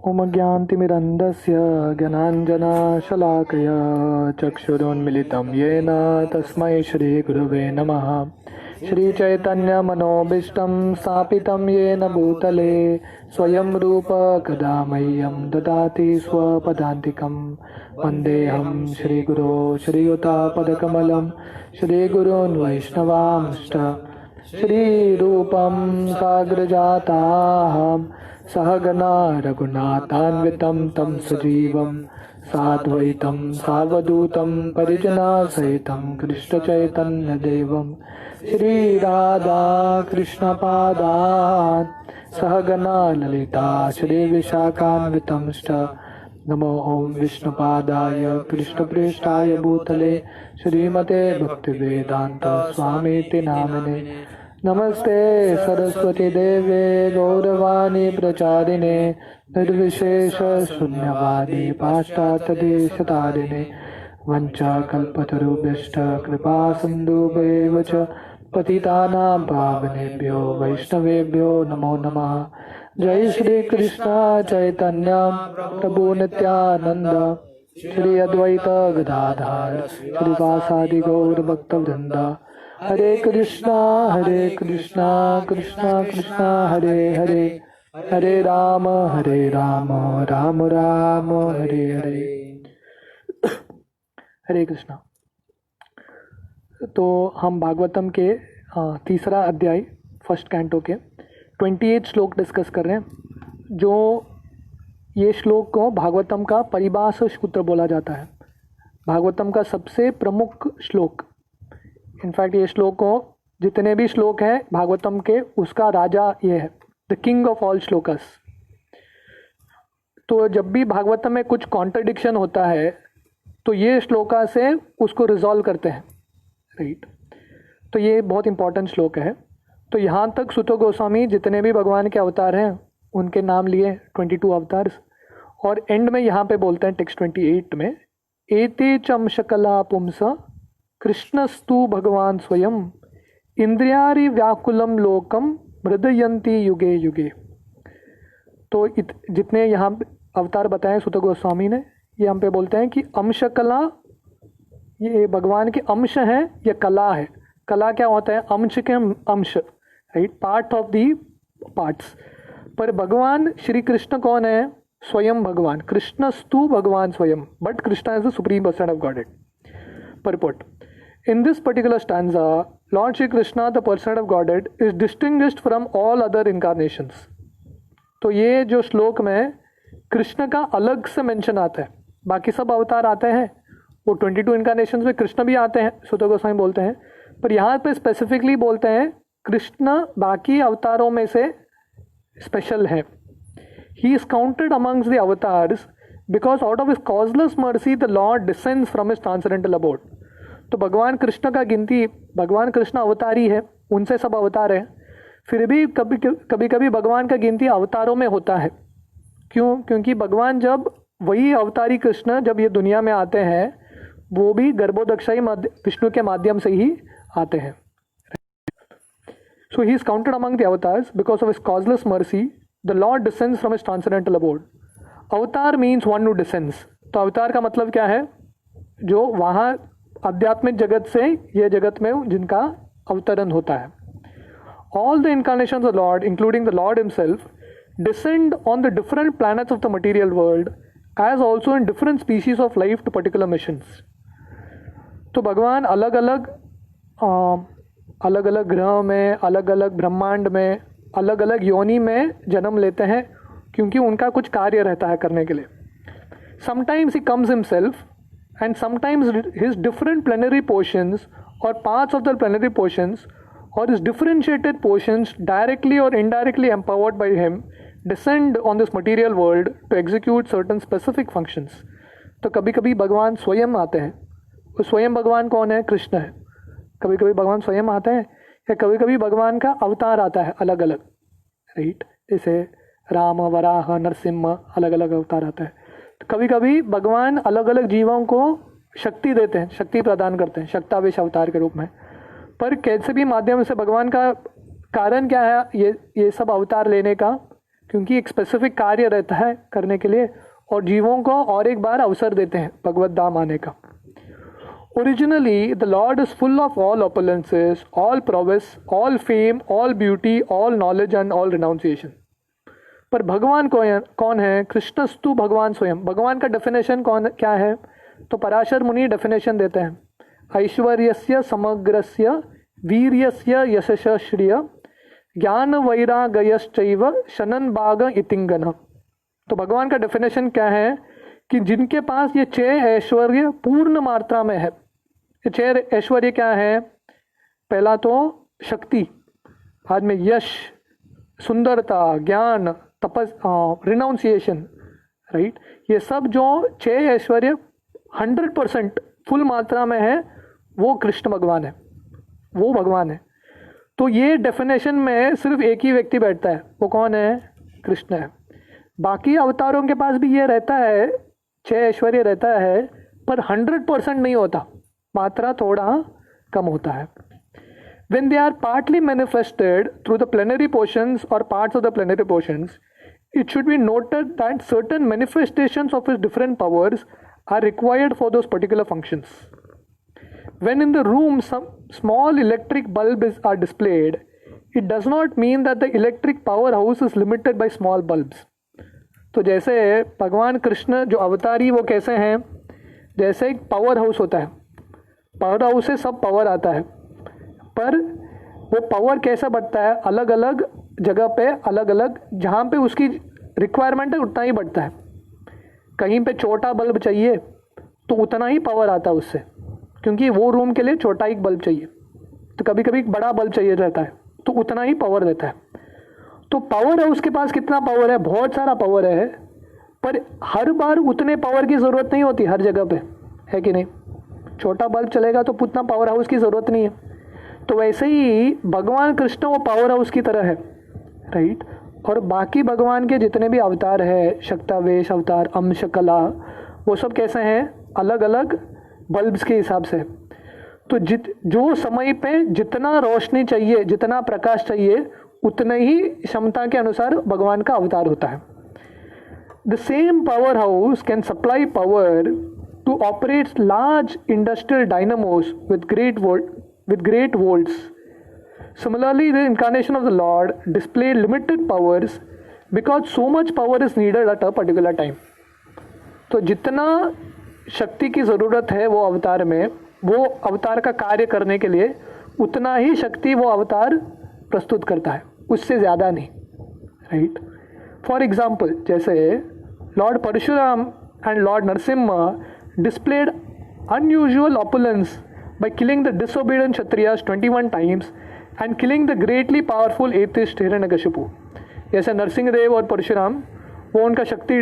ओम ज्ञानतिमिरन्धस्य ज्ञानाञ्जनशलाकया चक्षुरुन्मिलितं येन तस्मै श्रीगुरवे नमः। श्रीचैतन्यमनोभीष्टं स्थापितं येन भूतले स्वयं रूप कदा मह्यं ददाति स्वपदान्तिकं। वन्देऽहं श्रीगुरो श्रीयुतापदकमलं श्रीगुरून् वैष्णवांश्च श्रीरूपं साग्रजाताहं सहगना रघुनाथान्वितं तं सजीवं साद्वैतं सावधूतं परिजनसहितं कृष्णचैतन्यदेवं श्रीराधा कृष्णपादान् सहगना ललिता श्रीविशाखान्वितंश्च। नमो ओं विष्णुपादाय कृष्णप्रेष्ठाय भूतले श्रीमते भक्तिवेदांत स्वामीति नामिने। नमस्ते सरस्वती देवे गौरवाणी प्रचारिणे निर्विशेष शून्यवादी पाश्चात्यदेशतारिणे। वंचाकल्पतरुभ्यश्च कृपा सिन्धुभ्येव च पतितानां पावनेभ्यो वैष्णवेभ्यो नमो नमः। जय श्री कृष्ण चैतन्य प्रभु नित्यानंद श्री अद्वैत गदाधर श्रीवासादि गौर भक्तवृंद। हरे कृष्णा कृष्णा कृष्णा हरे हरे, हरे राम राम राम हरे हरे। हरे कृष्णा। तो हम भागवतम के तीसरा अध्याय फर्स्ट कैंटो के 28 श्लोक डिस्कस कर रहे हैं। जो ये श्लोक को भागवतम का परिभाषा सूत्र बोला जाता है, भागवतम का सबसे प्रमुख श्लोक। इनफैक्ट ये श्लोक को जितने भी श्लोक हैं भागवतम के, उसका राजा ये है, the king of all shlokas. तो जब भी भागवतम में कुछ कॉन्ट्रडिक्शन होता है तो ये श्लोका से उसको रिजॉल्व करते हैं, राइट। तो ये बहुत इंपॉर्टेंट श्लोक है। तो यहाँ तक सुतो गोस्वामी जितने भी भगवान के अवतार हैं उनके नाम लिए 22 अवतार्स, और एंड में यहाँ पे बोलते हैं टेक्स्ट 28 में, एते चम शकला पुंस कृष्णस्तु भगवान स्वयं इंद्रियारि व्याकुलम लोकम मृदयंती युगे युगे। तो जितने यहाँ अवतार बताए सुतो गोस्वामी ने, ये हम पे बोलते हैं कि अंशकला ये भगवान के अंश हैं, ये कला है। कला क्या होता है? अंश के अंश, right, part of the parts. पर भगवान श्री कृष्ण कौन है? स्वयं भगवान। कृष्णस्तु भगवान स्वयं, but Krishna is the supreme person of godhead. Purport. In this particular stanza, Lord Shri Krishna, the person of Godhead, is distinguished from all other incarnations. तो ये जो श्लोक में कृष्ण का अलग से मेंशन आता है, बाकी सब अवतार आते हैं, वो 22 इनकारनेशंस में कृष्ण भी आते हैं, सुतो गोस्वामी बोलते हैं, पर यहाँ पे स्पेसिफिकली बोलते हैं कृष्ण बाकी अवतारों में से स्पेशल है। He is counted amongst the avatars because out of his causeless mercy the Lord descends from his transcendental abode. तो भगवान कृष्ण का गिनती, भगवान कृष्ण अवतारी है, उनसे सब अवतार है, फिर भी कभी कभी भगवान का गिनती अवतारों में होता है। क्यों? क्योंकि भगवान जब वही अवतारी कृष्ण जब ये दुनिया में आते हैं, वो भी गर्भोदक्षाई विष्णु के माध्यम से ही आते हैं। So he is counted among the avatars because of his causeless mercy. The Lord descends from his transcendental abode. अवतार means one who descends. तो अवतार का मतलब क्या है? जो वहाँ आध्यात्मिक जगत से ये जगत में जिनका अवतरण होता है। All the incarnations of the Lord, including the Lord himself, descend on the different planets of the material world, as also in different species of life to particular missions. तो भगवान अलग अलग ग्रह में, अलग अलग ब्रह्मांड में, अलग अलग योनि में जन्म लेते हैं, क्योंकि उनका कुछ कार्य रहता है करने के लिए। Sometimes he comes himself and sometimes his different plenary portions or parts of the plenary portions or his differentiated portions directly or indirectly empowered by him descend on this material world to execute certain specific functions. तो कभी कभी भगवान स्वयं आते हैं। तो स्वयं भगवान कौन है? कृष्ण है। कभी कभी भगवान स्वयं आते हैं या कभी कभी भगवान का अवतार आता है अलग अलग, राइट। जैसे राम, वराह, नरसिम्हा, अलग अलग अवतार आता है। तो कभी कभी भगवान अलग अलग जीवों को शक्ति देते हैं, शक्ति प्रदान करते हैं शक्तावेश अवतार के रूप में। पर कैसे भी माध्यम से भगवान का कारण क्या है ये सब अवतार लेने का? क्योंकि एक स्पेसिफिक कार्य रहता है करने के लिए, और जीवों को और एक बार अवसर देते हैं भगवत धाम आने का। Originally, the Lord is full of all opulences, all prowess, all fame, all beauty, all knowledge and all renunciation. पर भगवान कौन है? कृष्णस्तु भगवान स्वयं। भगवान का डेफिनेशन क्या है? तो पराशर मुनि डेफिनेशन देते हैं, ऐश्वर्यस्य समग्रस्य वीर्यस्य यशश श्रिय ज्ञान वैरागयश्चैव शनन भाग इतिंगन। तो भगवान का डेफिनेशन क्या है कि जिनके पास ये 6 ऐश्वर्य पूर्ण मात्रा में है। ये 6 ऐश्वर्य क्या है? पहला तो शक्ति, बाद में यश, सुंदरता, ज्ञान, तपस, रिनाउंसिएशन, राइट। ये सब जो 6 ऐश्वर्य 100% फुल मात्रा में है, वो कृष्ण भगवान है, वो भगवान है। तो ये डेफिनेशन में सिर्फ एक ही व्यक्ति बैठता है, वो कौन है? कृष्ण है। बाकी अवतारों के पास भी ये रहता है, 6 ऐश्वर्य रहता है, पर 100% नहीं होता, मात्रा थोड़ा कम होता है। When they are partly manifested through the plenary portions or parts of the plenary portions, it should be noted that certain manifestations of his different powers are required for those particular functions. When in the room some small electric bulbs are displayed, it does not mean that the electric powerhouse is limited by small bulbs. तो जैसे भगवान कृष्ण जो अवतारी वो कैसे हैं? जैसे एक पावर हाउस होता है, पावर हाउस से सब पावर आता है, पर वो पावर कैसा बढ़ता है? अलग अलग जगह पे, अलग अलग जहाँ पे उसकी रिक्वायरमेंट है उतना ही बढ़ता है। कहीं पे छोटा बल्ब चाहिए तो उतना ही पावर आता है उससे, क्योंकि वो रूम के लिए छोटा ही बल्ब चाहिए। तो कभी कभी बड़ा बल्ब चाहिए रहता है तो उतना ही पावर देता है। तो पावर हाउस के पास कितना पावर है? बहुत सारा पावर है, पर हर बार उतने पावर की ज़रूरत नहीं होती हर जगह पे, है कि नहीं? छोटा बल्ब चलेगा तो उतना पावर हाउस की ज़रूरत नहीं है। तो वैसे ही भगवान कृष्ण वो पावर हाउस की तरह है, राइट। और बाकी भगवान के जितने भी अवतार है, शक्तावेश अवतार, अंश कला, वो सब कैसे हैं? अलग अलग बल्ब्स के हिसाब से। तो जो समय पे जितना रोशनी चाहिए, जितना प्रकाश चाहिए, उतने ही क्षमता के अनुसार भगवान का अवतार होता है। The same power house can supply power to operate large industrial dynamos with great volts. Similarly, the incarnation of the Lord displayed limited powers because so much power is needed at a particular time. तो जितना शक्ति की ज़रूरत है वो अवतार में, वो अवतार का कार्य करने के लिए उतना ही शक्ति वो अवतार प्रस्तुत करता है, उससे ज़्यादा नहीं, राइट। फॉर एग्जाम्पल, जैसे lord Parashurama and lord Narasimha displayed unusual opulence by killing the disobedient Kshatriyas 21 times and killing the greatly powerful atheist Hiranyakashipu. जैसे नरसिंह देव और परशुराम वो उनका शक्ति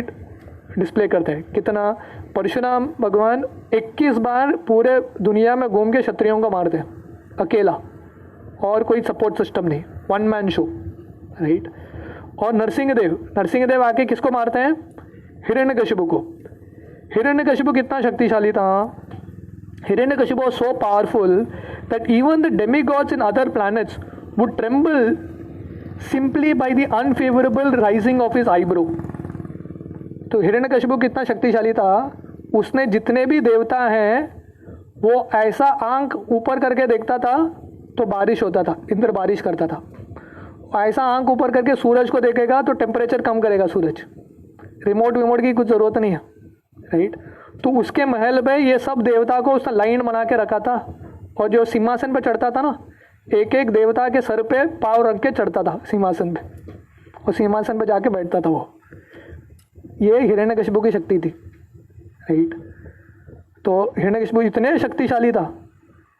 डिस्प्ले करते हैं। कितना? परशुराम भगवान 21 बार पूरे दुनिया में घूम के क्षत्रियों को मारते हैं अकेला, और कोई सपोर्ट सिस्टम नहीं, 1 मैन शो, राइट। और नरसिंह देव आके किसको मारते हैं? हिरण्यकशिपु को। हिरण्यकशिपु कितना शक्तिशाली था? Hiranyakashipu was so powerful that even the demigods in other planets would tremble simply by the unfavorable rising of his eyebrow. तो हिरण्यकशिपु कितना शक्तिशाली था? उसने जितने भी देवता हैं वो ऐसा आंख ऊपर करके देखता था तो बारिश होता था, इंद्र बारिश करता था। ऐसा आंख ऊपर करके सूरज को देखेगा तो टेम्परेचर कम करेगा सूरज। रिमोट की कुछ ज़रूरत नहीं है, राइट। तो उसके महल में ये सब देवता को उसने लाइन बना के रखा था, और जो सिंहासन पे चढ़ता था ना, एक एक देवता के सर पे पाँव रख के चढ़ता था सिंहासन पे, और सिंहासन पे जाके बैठता था वो। ये हिरण्यकशिपु की शक्ति थी, राइट। तो हिरण्यकशिपु इतने शक्तिशाली था,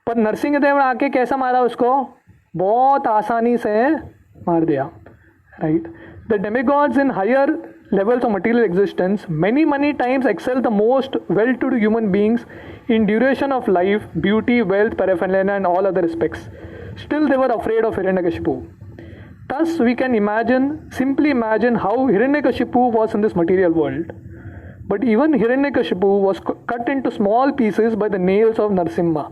पर नरसिंह देव ने आके कैसा मारा उसको? बहुत आसानी से मार दिया, right. The demigods in higher levels of material existence many times excel the most well-to-do human beings in duration of life, beauty, wealth, paraphernalia and all other aspects. Still they were afraid of Hiranyakashipu. Thus we can simply imagine how Hiranyakashipu was in this material world. But even Hiranyakashipu was cut into small pieces by the nails of Narsimha.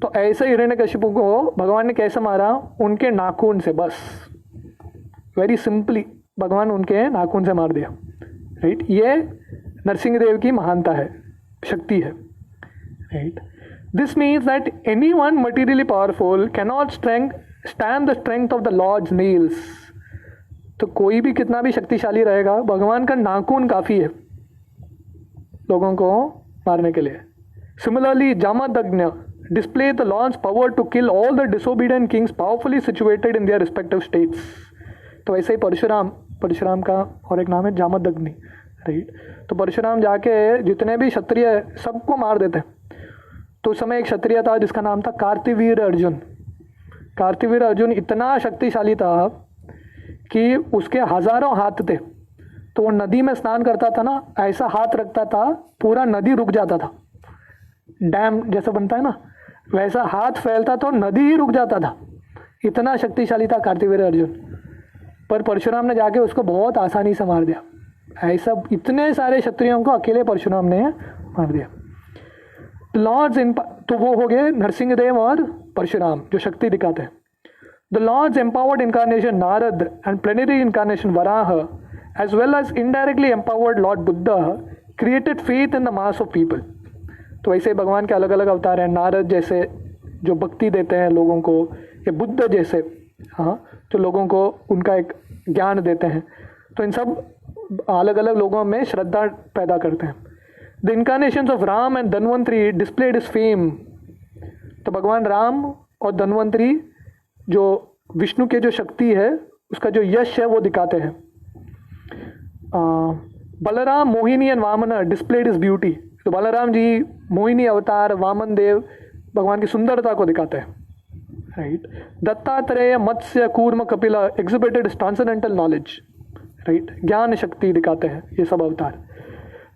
तो ऐसे हिरण्यकशिपु को भगवान ने कैसे मारा? उनके नाखून से, बस, वेरी सिंपली, भगवान उनके नाखून से मार दिया, राइट। ये नरसिंह देव की महानता है, शक्ति है, right. This means that any one materially powerful cannot stand the strength of the lord's nails. तो कोई भी कितना भी शक्तिशाली रहेगा, भगवान का नाखून काफ़ी है लोगों को मारने के लिए। Similarly Jamadagni display the Lord's power to kill all the disobedient kings powerfully situated in their respective states। तो वैसे ही परशुराम का और एक नाम है जामदग्नि, राइट। तो परशुराम जाके जितने भी क्षत्रिय सबको मार देते हैं। तो उस समय एक क्षत्रिय था जिसका नाम था कार्तिवीर अर्जुन। कार्तिवीर अर्जुन इतना शक्तिशाली था कि उसके हजारों हाथ थे। तो वो नदी में स्नान करता था ना, ऐसा हाथ रखता था पूरा नदी रुक जाता था। डैम जैसा बनता है ना, वैसा हाथ फैलता तो नदी ही रुक जाता था। इतना शक्तिशाली था कार्तिवीर अर्जुन। पर परशुराम ने जाके उसको बहुत आसानी से मार दिया। ऐसा इतने सारे क्षत्रियों को अकेले परशुराम ने मार दिया। लॉर्ड्स तो वो हो गए नरसिंह देव और परशुराम जो शक्ति दिखाते हैं। The lord's empowered incarnation Narada and plenary incarnation Varaha as well as indirectly empowered lord Buddha created faith in the mass of people. तो ऐसे भगवान के अलग अलग अवतार हैं। नारद जैसे जो भक्ति देते हैं लोगों को, या बुद्ध जैसे जो लोगों को उनका एक ज्ञान देते हैं। तो इन सब अलग अलग लोगों में श्रद्धा पैदा करते हैं। The incarnations of Ram and Dhanvantari displayed is fame. तो भगवान राम और धन्वंतरी जो विष्णु के जो शक्ति है उसका जो यश है वो दिखाते हैं। Balarama Mohini and Vamana displayed his beauty. तो बलराम जी मोहिनी अवतार, वामन देव भगवान की सुंदरता को दिखाते हैं, right. Dattatreya Matsya Kurma Kapila exhibited transcendental knowledge, right, ज्ञान शक्ति दिखाते हैं ये सब अवतार।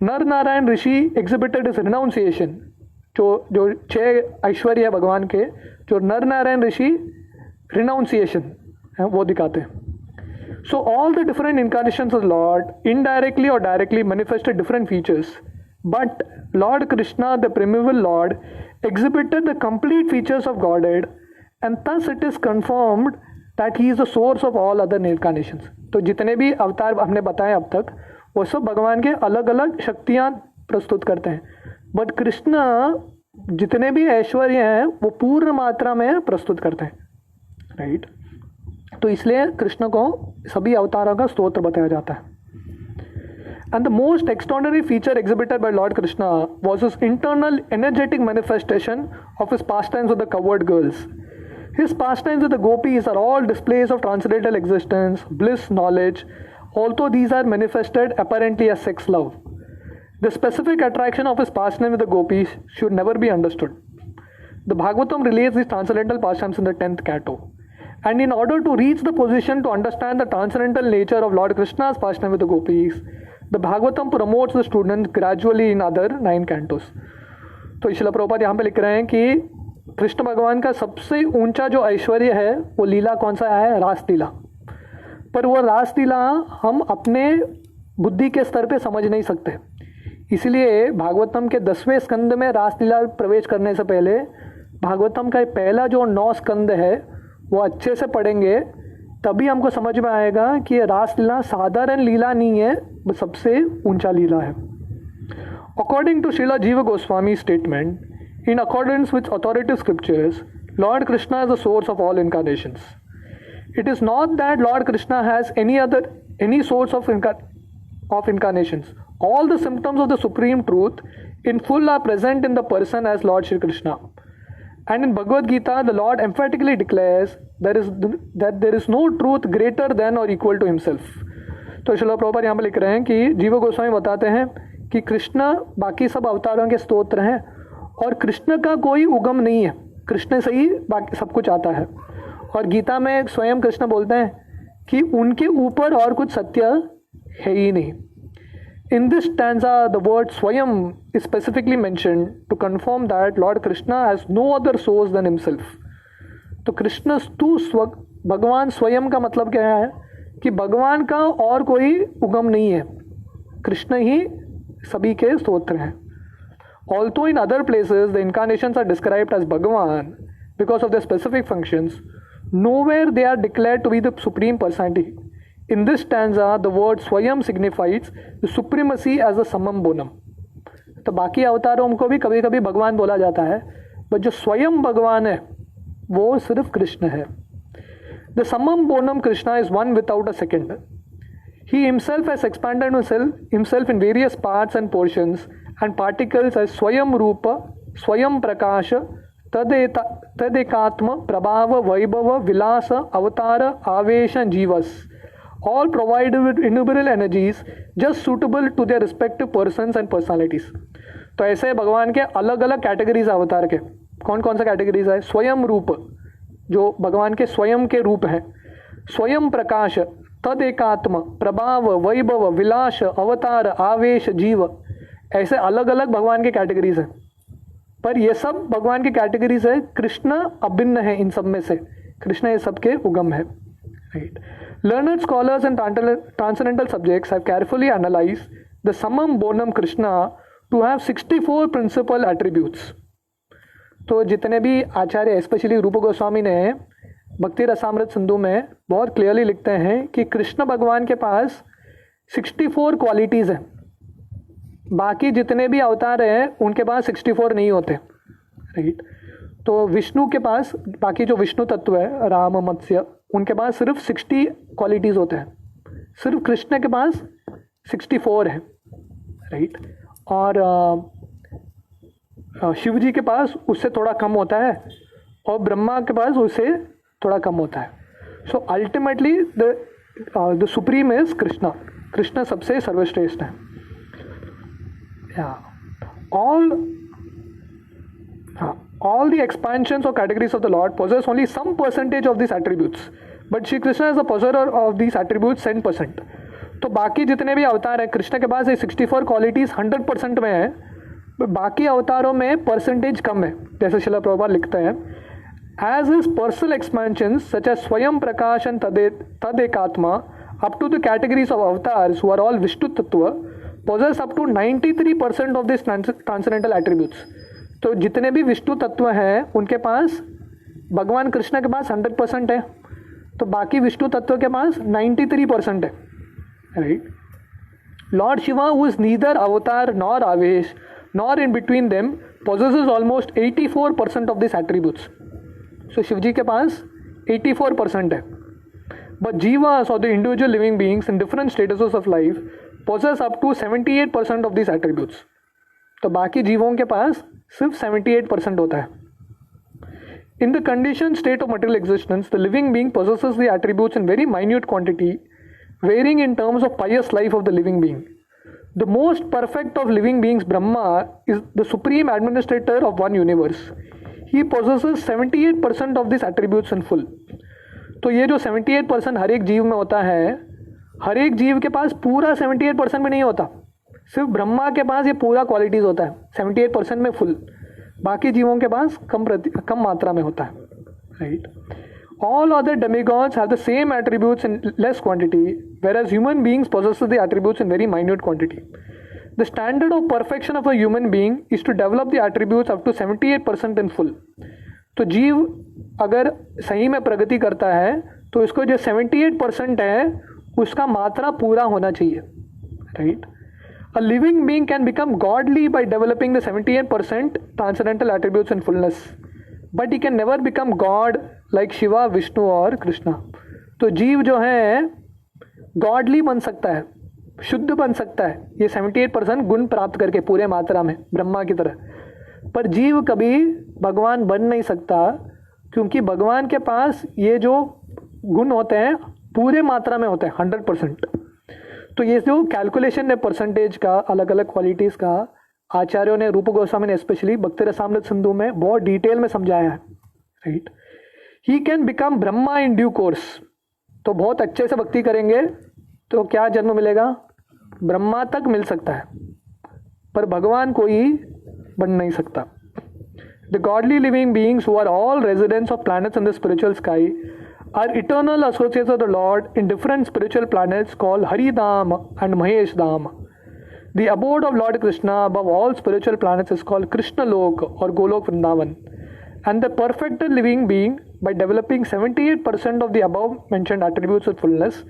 Nara Narayana Rishi exhibited is renunciation. जो 6 ऐश्वर्य है भगवान के, जो नर नारायण ऋषि रिनाउंसिएशन है वो दिखाते हैं। So all the different incarnations of Lord indirectly or directly manifested different features, but Lord Krishna, the primeval Lord, exhibited the complete features of Godhead, and thus it is confirmed that He is the source of all other incarnations। तो जितने भी अवतार हमने बताए अब तक वो सब भगवान के अलग अलग शक्तियाँ प्रस्तुत करते हैं, बट कृष्ण जितने भी ऐश्वर्य हैं वो पूर्ण मात्रा में प्रस्तुत करते हैं, राइट। तो इसलिए कृष्ण को सभी अवतारों का स्तोत्र बताया जाता है। And the most extraordinary feature exhibited by Lord Krishna was his internal energetic manifestation of his pastimes with the cowherd girls. His pastimes with the gopis are all displays of transcendental existence, bliss, knowledge, although these are manifested apparently as sex love. The specific attraction of his pastime with the gopis should never be understood. The Bhagavatam relates these transcendental pastimes in the 10th canto. And in order to reach the position to understand the transcendental nature of Lord Krishna's pastime with the gopis, the Bhagavatam promotes the students gradually in other 9 cantos। तो श्रील प्रभुपाद यहाँ पे लिख रहे हैं कि कृष्ण भगवान का सबसे ऊंचा जो ऐश्वर्य है वो लीला कौन सा है, रास लीला। पर वो रास लीला हम अपने बुद्धि के स्तर पे समझ नहीं सकते, इसलिए भागवतम के 10वें स्कंद में रास लीला प्रवेश करने से पहले भागवतम का पहला जो 9 स्कंद है वो अच्छे से पढ़ेंगे, तभी हमको समझ में आएगा कि ये रास लीला साधारण लीला नहीं है, वो सबसे ऊंचा लीला है। According to Srila Jiva Goswami statement, in accordance with authoritative scriptures, Lord Krishna is the source of all incarnations. It is not that Lord Krishna has any source of incarnations. All the symptoms of the supreme truth in full are present in the person as Lord Shri Krishna. And in Bhagavad Gita, the Lord emphatically declares that there is no truth greater than or equal to himself. तो श्रील प्रभुपाद यहाँ पर लिख रहे हैं कि जीव गोस्वामी बताते हैं कि कृष्ण बाकी सब अवतारों के स्तोत्र हैं और कृष्ण का कोई उगम नहीं है, कृष्ण से ही बाकी सब कुछ आता है। और गीता में स्वयं कृष्ण बोलते हैं कि उनके ऊपर और कुछ सत्य है ही नहीं। In this stanza, the word Swayam is specifically mentioned to confirm that Lord Krishna has no other source than himself. तो कृष्ण तू भगवान स्वयं का मतलब क्या है कि भगवान का और कोई उगम नहीं है, कृष्ण ही सभी के स्तोत्र हैं। Although in other places the incarnations are described as Bhagavan because of their specific functions, nowhere they are declared to be the supreme personality. In this stanza, the word Swayam signifies the supremacy as the Samam Bonam. तो बाकी अवतारों को भी कभी कभी भगवान बोला जाता है, बट जो स्वयं भगवान है वो सिर्फ कृष्ण है. The Samam Bonam Krishna is one without a second. He himself has expanded himself in various parts and portions and particles as Swayam Rupa, Swayam Prakasha, Tadekatma, Prabhava, Vaibhava, Vilasa, Avatara, Avesha and Jivas, all provided with innumerable energies just suitable to their respective persons and personalities. तो ऐसे भगवान के अलग अलग categories अवतार के. कौन कौन सा कैटेगरीज है? स्वयं रूप, जो भगवान के स्वयं के रूप हैं. स्वयं प्रकाश, तद एकात्म, प्रभाव, वैभव, विलास, अवतार, आवेश, जीव, ऐसे अलग अलग भगवान के कैटेगरीज हैं. पर ये सब भगवान की कैटेगरीज है. कृष्ण अभिन्न है इन सब में से. कृष्ण ये सबके उगम है. Right. Learned scholars and transcendental subjects have carefully analyzed the Samam Bonam Krishna to have 64 principal attributes. तो जितने भी आचार्य, स्पेशली रूप गोस्वामी ने भक्ति रसामृत सिंधु में बहुत क्लियरली लिखते हैं कि कृष्ण भगवान के पास 64 क्वालिटीज़ हैं. बाकी जितने भी अवतार हैं उनके पास 64 नहीं होते. राइट. तो विष्णु के पास, बाकी जो विष्णु तत्व है, राम, मत्स्य, उनके पास सिर्फ 60 क्वालिटीज़ होते हैं. सिर्फ कृष्ण के पास 64 है. राइट. और शिव जी के पास उससे थोड़ा कम होता है और ब्रह्मा के पास उससे थोड़ा कम होता है. So ultimately the supreme is Krishna. Krishna सबसे सर्वश्रेष्ठ है. All the expansions or categories of the Lord possess only some percentage of these attributes, but Shri Krishna is the possessor of these attributes 10%. तो बाकी जितने भी अवतार हैं, कृष्ण के पास ये 64 क्वालिटीज़ 100% में है. बाकी अवतारों में परसेंटेज कम है, जैसे शिला प्रभुपाद लिखते हैं. As his personal expansions such as Swayam Prakash and Tadekatma up to the categories of avatars who are all Vishnu Tattva possess up to 93% of these transcendental attributes. तो जितने भी विष्णु तत्व हैं उनके पास, भगवान कृष्ण के पास 100% है, तो बाकी विष्णु तत्व के पास 93% है. Right. Lord Shiva who is neither avatar nor avesha nor in between them possesses almost 84% of these attributes. So Shiv ji के पास 84% है. But jivas or the individual living beings in different statuses of life possess up to 78% of these attributes. तो बाकी जीवों के पास सिर्फ 78% होता है. In the conditioned state of material existence, the living being possesses the attributes in very minute quantity, varying in terms of pious life of the living being. The most perfect of living beings, Brahma, is the supreme administrator of one universe. He possesses 78% of these attributes in full. तो ये जो 78% हर एक जीव में होता है, हर एक जीव के पास पूरा 78% में नहीं होता. सिर्फ ब्रह्मा के पास ये पूरा क्वालिटीज़ होता है 78% में फुल. बाकी जीवों के पास कम मात्रा में होता है. Right. All other demigods have the same attributes in less quantity, whereas human beings possess the attributes in very minute quantity. The standard of perfection of a human being is to develop the attributes up to 78% in full. तो जीव अगर सही में प्रगति करता है तो इसको जो 78% है उसका मात्रा पूरा होना चाहिए. Right. A living being can become godly by developing the 78% transcendental attributes in fullness, but he can never become God like Shiva, Vishnu और कृष्णा. तो जीव जो है गॉडली बन सकता है, शुद्ध बन सकता है ये 78% गुण प्राप्त करके पूरे मात्रा में ब्रह्मा की तरह. पर जीव कभी भगवान बन नहीं सकता, क्योंकि भगवान के पास ये जो गुण होते हैं पूरे मात्रा में होते हैं 100%. तो ये जो कैलकुलेशन है परसेंटेज का, अलग अलग क्वालिटीज़ का, आचार्यों ने, रूप गोस्वामी ने स्पेशली भक्ति रसामृत सिंधु में बहुत डिटेल में समझाया है. Right. He can become Brahma in due course. तो बहुत अच्छे से भक्ति करेंगे तो क्या जन्म मिलेगा? ब्रह्मा तक मिल सकता है, पर भगवान कोई बन नहीं सकता. The godly living beings who are all residents of planets in the spiritual sky are eternal associates of the Lord in different spiritual planets called Haridham and Mahesh Dham. The abode of Lord Krishna above all spiritual planets is called Krishna Lok or Golok Vrindavan. And the perfected living being, by developing 78% of the above mentioned attributes of fullness,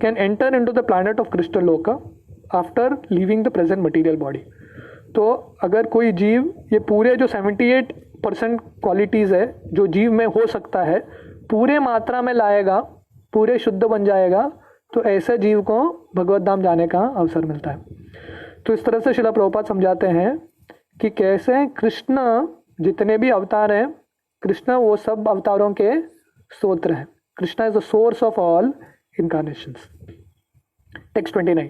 can enter into the planet of Krishna Loka after leaving the present material body. तो अगर कोई जीव ये पूरे जो 78% qualities है जो जीव में हो सकता है पूरे मात्रा में लाएगा, पूरे शुद्ध बन जाएगा, तो ऐसे जीव को भगवत धाम जाने का अवसर मिलता है। तो इस तरह से श्रील प्रभुपाद समझाते हैं कि कैसे कृष्ण जितने भी अवतार हैं, कृष्ण वो सब अवतारों के स्रोत हैं। Krishna is the source of all incarnations. Text 29।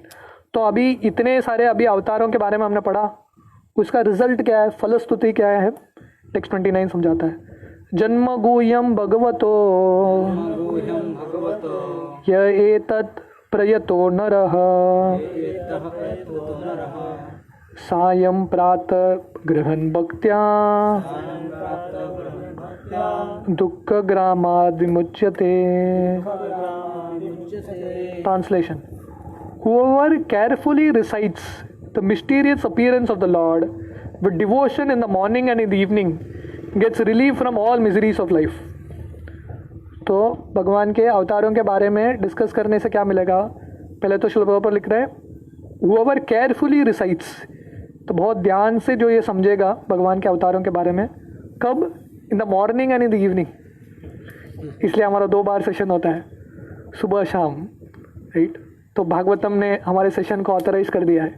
तो अभी इतने सारे अभी अवतारों के बारे में हमने पढ़ा, उसका रिजल्ट क्या है, फलस्तुति क्या है। टेक्स्ट 29 समझाता है, जन्म गुह्यम भगवतो य एतत् प्रयतो नरः सायं प्रातः गृहन् भक्त्या दुःख ग्रामाद् विमुच्यते। Translation: Whoever carefully recites the mysterious appearance of the Lord with devotion in the morning and in the evening gets relief from all miseries of life. तो भगवान के अवतारों के बारे में डिस्कस करने से क्या मिलेगा? पहले तो श्लोक पर लिख रहे हैं whoever carefully recites, तो बहुत ध्यान से जो ये समझेगा भगवान के अवतारों के बारे में, कब? In the morning and in the evening. इसलिए हमारा 2 बार सेशन होता है, सुबह शाम, राइट। तो भागवतम ने हमारे सेशन को ऑथराइज कर दिया है,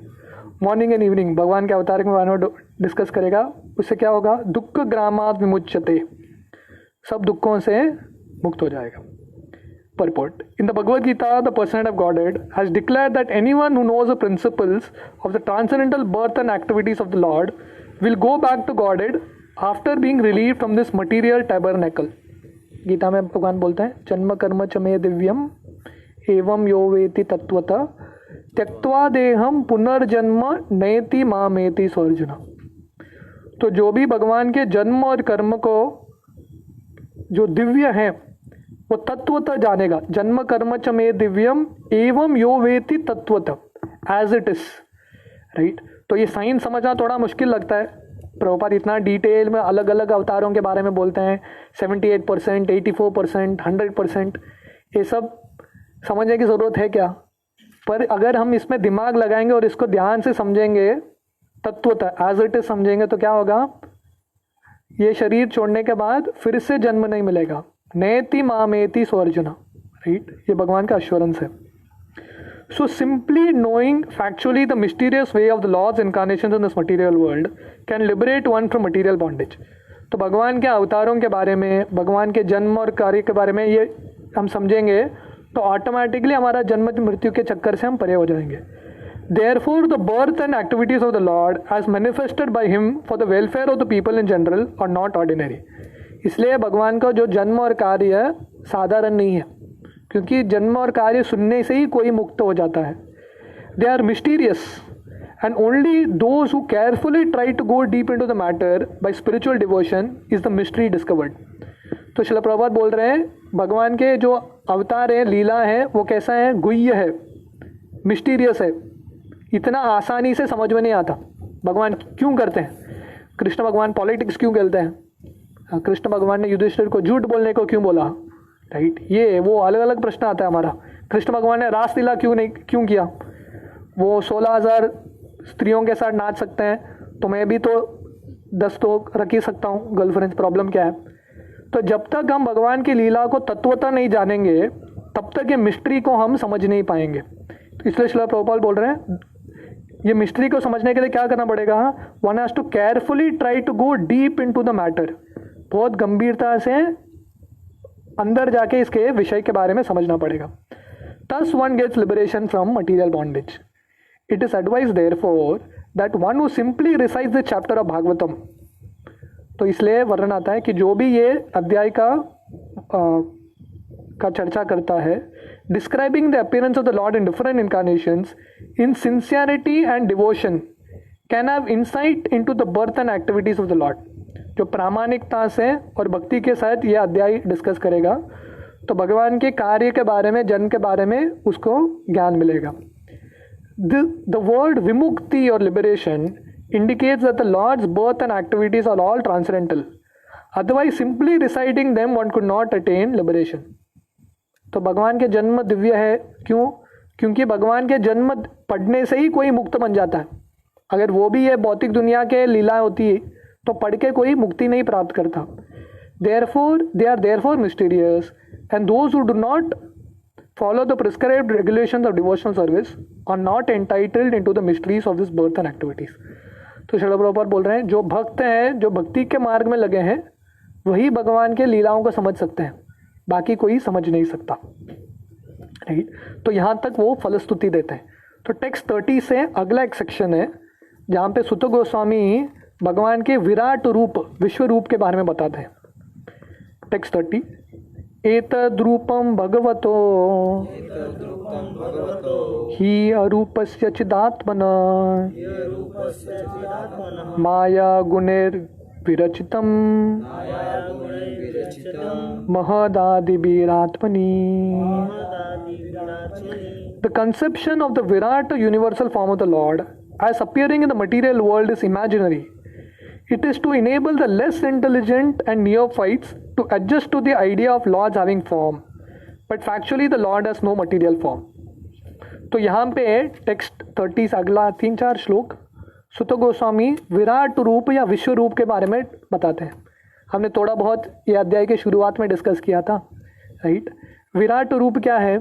मॉर्निंग एंड इवनिंग भगवान के अवतार के बारे में डिस्कस करेगा। उससे क्या होगा? दुख ग्रामाद विमुच्यते, सब दुखों से मुक्त हो जाएगा। Purport: In the Bhagavad Gita, the personality of Godhead has declared that anyone who knows the principles of the transcendental birth and activities of the Lord will go back to Godhead after being relieved from this material tabernacle. Gita में भगवान बोलते हैं, जन्म कर्म च मे दिव्यम एवं यो वेति तत्वतः त्यक्त्वा देहम पुनर्जन्म नयति मामेति स्वर्जुना। तो जो भी भगवान के जन्म और कर्म को जो दिव्य है वो तत्वतः जानेगा। जन्म कर्म च मे दिव्यम एवं यो वेति तत्वतः एज इट इज, राइट। तो ये साइंस समझना थोड़ा मुश्किल लगता है, प्रभुपाद इतना डिटेल में अलग अलग अवतारों के बारे में बोलते हैं, 78%, 84%, 100%, ये सब समझने की ज़रूरत है क्या? पर अगर हम इसमें दिमाग लगाएंगे और इसको ध्यान से समझेंगे, तत्वतः एज इट इज समझेंगे, तो क्या होगा? ये शरीर छोड़ने के बाद फिर से जन्म नहीं मिलेगा। नेति मामेति स्वर्जुना, राइट। ये भगवान का अश्योरेंस है। So simply knowing factually the mysterious way of the lord's incarnations in this material world can liberate one from material bondage. तो भगवान के अवतारों के बारे में, भगवान के जन्म और कार्य के बारे में ये हम समझेंगे तो ऑटोमेटिकली हमारा जन्म मृत्यु के चक्कर से हम परे हो जाएंगे। Therefore, the birth and activities of the Lord, as manifested by Him for the welfare of the people in general, are not ordinary. इसलिए भगवान का जो जन्म और कार्य साधारण नहीं है, क्योंकि जन्म और कार्य सुनने से ही कोई मुक्त हो जाता है। They are mysterious, and only those who carefully try to go deep into the matter by spiritual devotion is the mystery discovered. तो श्रील प्रभुपाद बोल रहे हैं भगवान के जो अवतार है, लीला है, वो कैसा है? गुह्य है, मिस्टीरियस है, इतना आसानी से समझ में नहीं आता। भगवान क्यों करते हैं? कृष्ण भगवान पॉलिटिक्स क्यों खेलते हैं? कृष्ण भगवान ने युधिष्ठिर को झूठ बोलने को क्यों बोला, राइट। ये वो अलग अलग प्रश्न आता है हमारा। कृष्ण भगवान ने रासलीला क्यों किया? वो 16,000 स्त्रियों के साथ नाच सकते हैं, तो मैं भी तो 10 तो रख ही सकता हूँ गर्लफ्रेंड, प्रॉब्लम क्या है? तो जब तक हम भगवान की लीला को तत्वतः नहीं जानेंगे तब तक ये मिस्ट्री को हम समझ नहीं पाएंगे। तो इसलिए श्रील प्रभुपाद बोल रहे हैं ये मिस्ट्री को समझने के लिए क्या करना पड़ेगा? One has to carefully try to go deep into the matter. बहुत गंभीरता से अंदर जाके इसके विषय के बारे में समझना पड़ेगा। Thus one gets liberation from material bondage. It is advised therefore that one who simply recites the chapter of Bhagavatam, तो इसलिए वर्णन आता है कि जो भी ये अध्याय का चर्चा करता है, describing the appearance of the Lord in different incarnations in sincerity and devotion can have insight into the birth and activities of the Lord. जो प्रामाणिकता से और भक्ति के साथ ये अध्याय डिस्कस करेगा तो भगवान के कार्य के बारे में, जन्म के बारे में उसको ज्ञान मिलेगा। द वर्ड विमुक्ति और liberation indicates that the Lord's birth and activities are all transcendental. Otherwise, simply reciting them, one could not attain liberation. तो भगवान के जन्म दिव्य है, क्यों? क्योंकि भगवान के जन्म पढ़ने से ही कोई मुक्त बन जाता है। अगर वो भी ये भौतिक दुनिया के लीला होती तो पढ़ के कोई मुक्ति नहीं प्राप्त करता। Therefore they are therefore mysterious and those who do not follow the prescribed regulations of devotional service are not entitled into the mysteries of this birth and activities। तो श्रील प्रभुपाद बोल रहे हैं जो भक्त हैं, जो भक्ति के मार्ग में लगे हैं, वही भगवान के लीलाओं को समझ सकते हैं, बाकी कोई समझ नहीं सकता। राइट, तो यहाँ तक वो फलस्तुति देते हैं। तो टेक्स्ट 30 से अगला एक सेक्शन है जहाँ पे सुत गोस्वामी भगवान के विराट रूप, विश्व रूप के बारे में बताते हैं। टेक्स्ट 30, एतद्रूपं भगवतो हि अरूपस्य चिदात्मन माया गुणैर्विरचितं महदादिभिरात्मनि। The conception of the Virat universal form of the Lord as appearing in the material world is imaginary. It is to enable the less intelligent and neophytes to adjust to the idea of Lords having form, but factually the Lord has no material form। तो यहाँ पे text 30 से अगला 3-4 श्लोक सुत गोस्वामी विराट रूप या विश्व रूप के बारे में बताते हैं। हमने थोड़ा बहुत ये अध्याय के शुरुआत में डिस्कस किया था। राइट, विराट रूप क्या है?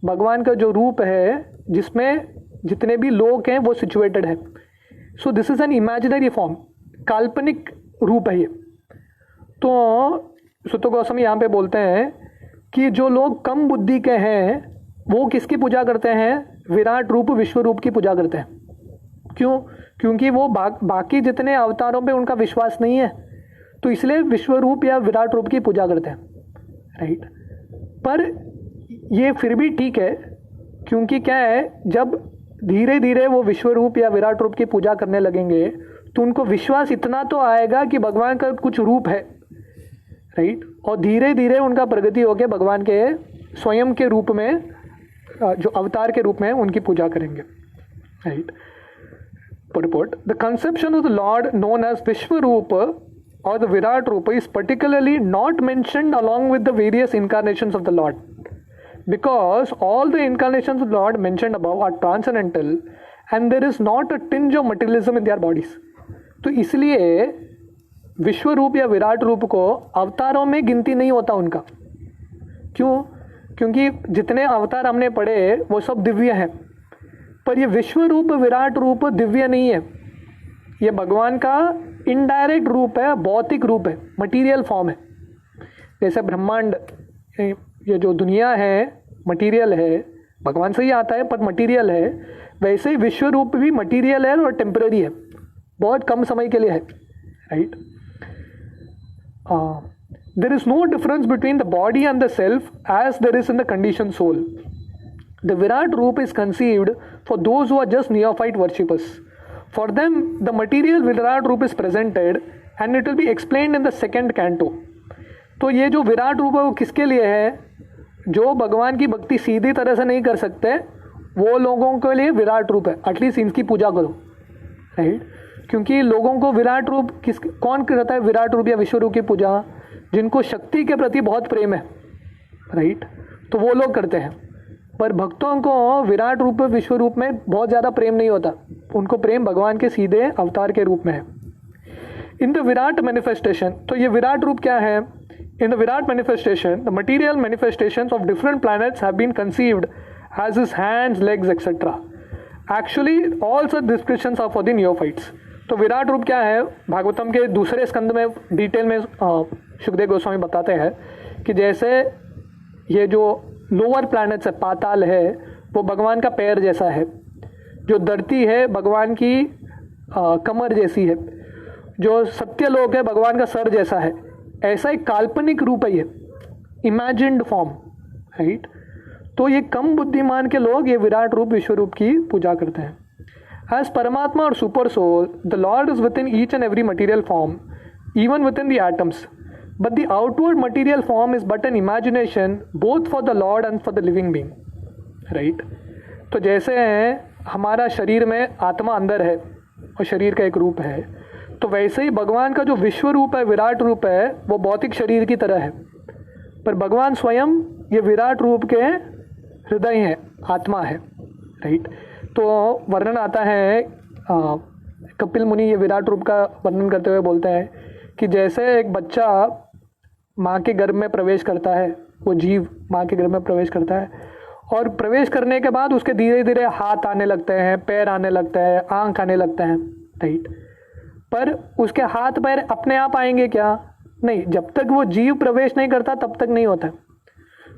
भगवान का जो रूप है जिसमें जितने भी लोग हैं वो सिचुएटेड है। So this is an imaginary form, काल्पनिक रूप है ये। तो सुत गोस्वामी यहाँ पे बोलते हैं कि जो लोग कम बुद्धि के हैं वो किसकी पूजा करते हैं? विराट रूप, विश्व रूप की पूजा करते हैं। क्यों? क्योंकि वो बाकी जितने अवतारों पे उनका विश्वास नहीं है, तो इसलिए विश्व रूप या विराट रूप की पूजा करते हैं। राइट, पर ये फिर भी ठीक है, क्योंकि क्या है, जब धीरे धीरे वो विश्व रूप या विराट रूप की पूजा करने लगेंगे तो उनको विश्वास इतना तो आएगा कि भगवान का कुछ रूप है। राइट, और धीरे धीरे उनका प्रगति होकर भगवान के स्वयं के रूप में, जो अवतार के रूप में उनकी पूजा करेंगे। Right, purport, the conception of the Lord known as Vishwarupa or the Virat Rupa is particularly not mentioned along with the various incarnations of the Lord, because all the incarnations of the Lord mentioned above are transcendental and there is not a tinge of materialism in their bodies। तो इसलिए विश्व रूप या विराट रूप को अवतारों में गिनती नहीं होता उनका। क्यों? क्योंकि जितने अवतार हमने पढ़े वो सब दिव्य हैं, पर ये विश्व रूप विराट रूप दिव्य नहीं है। ये भगवान का इनडायरेक्ट रूप है, भौतिक रूप है, मटेरियल फॉर्म है। जैसे ब्रह्मांड, ये जो दुनिया है मटेरियल है, भगवान से ही आता है पर मटेरियल है, वैसे ही विश्व रूप भी मटेरियल है और टेम्पररी है, बहुत कम समय के लिए है। Right, there is no difference between the body and the self as there is in the conditioned soul। The Virat Roop is conceived for those who are just neophyte worshippers। For them, the material Virat Roop is presented and it will be explained in the second canto। तो ये जो विराट रूप है वो किसके लिए है? जो भगवान की भक्ति सीधी तरह से नहीं कर सकते वो लोगों के लिए विराट रूप है, एटलीस्ट इनकी पूजा करो। राइट, क्योंकि लोगों को विराट रूप कौन करता है? विराट रूप या विश्व रूप की पूजा जिनको शक्ति के प्रति बहुत प्रेम है। राइट, तो वो लोग करते हैं, पर भक्तों को विराट रूप विश्व रूप में बहुत ज़्यादा प्रेम नहीं होता, उनको प्रेम भगवान के सीधे अवतार के रूप में है। इन द विराट मैनिफेस्टेशन, तो ये विराट रूप क्या है? In the Virat manifestation the material manifestations of different planets have been conceived as his hands, legs etcetera. Actually all such descriptions are for the neophytes. तो विराट रूप क्या है? भागवतम के दूसरे स्कंद में डिटेल में सुखदेव गोस्वामी बताते हैं कि जैसे ये जो लोअर प्लैनेट्स है, पाताल है, वो भगवान का पैर जैसा है, जो धरती है भगवान की कमर जैसी है, जो सत्यलोक है भगवान का सर जैसा है। ऐसा एक काल्पनिक रूप है ये, इमेजिन्ड फॉर्म। राइट, तो ये कम बुद्धिमान के लोग ये विराट रूप विश्व रूप की पूजा करते हैं। As Paramatma or Super Soul, the Lord is within each and every material form, even within the atoms. But the outward material form is but an imagination, both for the Lord and for the living being. Right? तो जैसे हमारा शरीर में आत्मा अंदर है और शरीर का एक रूप है, तो वैसे ही भगवान का जो विश्व रूप है, विराट रूप है, वो भौतिक शरीर की तरह है, पर भगवान स्वयं ये विराट रूप के हृदय हैं, आत्मा है। राइट। तो वर्णन आता है, कपिल मुनि ये विराट रूप का वर्णन करते हुए बोलते हैं कि जैसे एक बच्चा माँ के गर्भ में प्रवेश करता है, वो जीव माँ के गर्भ में प्रवेश करता है, और प्रवेश करने के बाद उसके धीरे धीरे हाथ आने लगते हैं, पैर आने लगते हैं, आँख आने लगते हैं, राइट। पर उसके हाथ पैर अपने आप आएंगे क्या? नहीं, जब तक वो जीव प्रवेश नहीं करता तब तक नहीं होता।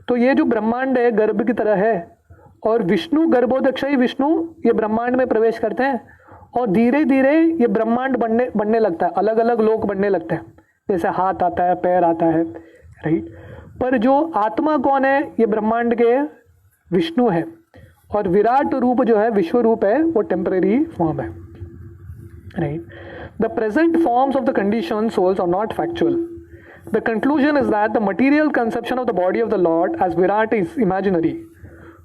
तो ये जो ब्रह्मांड है गर्भ की तरह है, और विष्णु गर्भोदक्षयी विष्णु ये ब्रह्मांड में प्रवेश करते हैं, और धीरे धीरे ये ब्रह्मांड बनने लगता है, अलग अलग लोक बनने लगते हैं, जैसे हाथ आता है, पैर आता है, राइट। पर जो आत्मा कौन है? ये ब्रह्मांड के विष्णु है, और विराट रूप जो है, विश्व रूप है, वो टेम्परेरी फॉर्म है, right. The present forms of the condition souls are not factual. The conclusion is that the material conception of the body of the Lord as Virat is imaginary.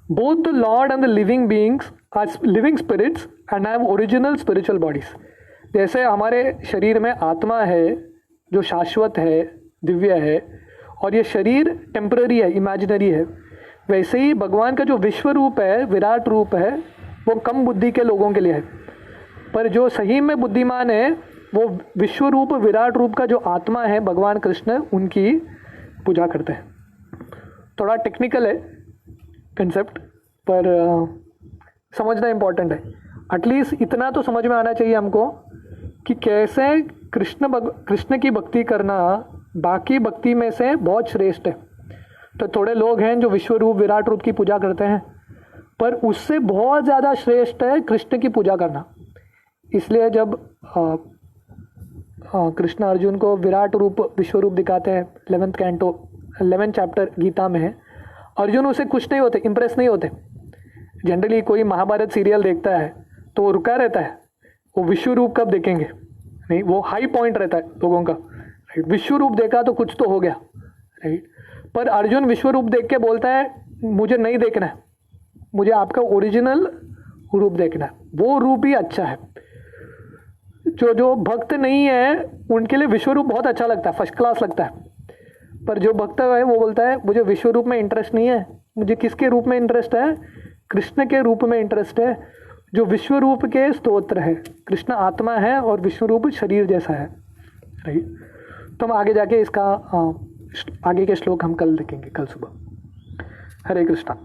Both the Lord and the living beings are living spirits and have original spiritual bodies. जैसे हमारे शरीर में आत्मा है जो शाश्वत है, दिव्य है, और ये शरीर टेम्पररी है, इमेजिनरी है, वैसे ही भगवान का जो विश्व रूप है, विराट रूप है, वो कम बुद्धि के लोगों के लिए है। पर जो सही में बुद्धिमान है, वो विश्व रूप विराट रूप का जो आत्मा है भगवान कृष्ण, उनकी पूजा करते हैं। थोड़ा टेक्निकल है कंसेप्ट, पर समझना इम्पोर्टेंट है। एटलीस्ट इतना तो समझ में आना चाहिए हमको कि कैसे कृष्ण की भक्ति करना बाकी भक्ति में से बहुत श्रेष्ठ है। तो थोड़े लोग हैं जो विश्व रूप विराट रूप की पूजा करते हैं, पर उससे बहुत ज़्यादा श्रेष्ठ है कृष्ण की पूजा करना। इसलिए जब कृष्ण अर्जुन को विराट रूप विश्व रूप दिखाते हैं 11th चैप्टर गीता में, अर्जुन उसे खुश नहीं होते, इंप्रेस नहीं होते। जनरली कोई महाभारत सीरियल देखता है तो वो रुका रहता है, वो विश्व रूप कब देखेंगे, नहीं, वो हाई पॉइंट रहता है लोगों का, राइट। विश्व रूप देखा तो कुछ तो हो गया, राइट। पर अर्जुन विश्व रूप देख के बोलता है मुझे नहीं देखना है, मुझे आपका ओरिजिनल रूप देखना है, वो रूप ही अच्छा है। जो भक्त नहीं है उनके लिए विश्व रूप बहुत अच्छा लगता है, फर्स्ट क्लास लगता है। पर जो भक्त है वो बोलता है मुझे विश्व रूप में इंटरेस्ट नहीं है, मुझे किसके रूप में इंटरेस्ट है? कृष्ण के रूप में इंटरेस्ट है, जो विश्व रूप के स्तोत्र है। कृष्ण आत्मा है और विश्व रूप शरीर जैसा है, राइट। तो हम आगे जाके इसका आगे के श्लोक हम कल देखेंगे, कल सुबह। हरे कृष्णा।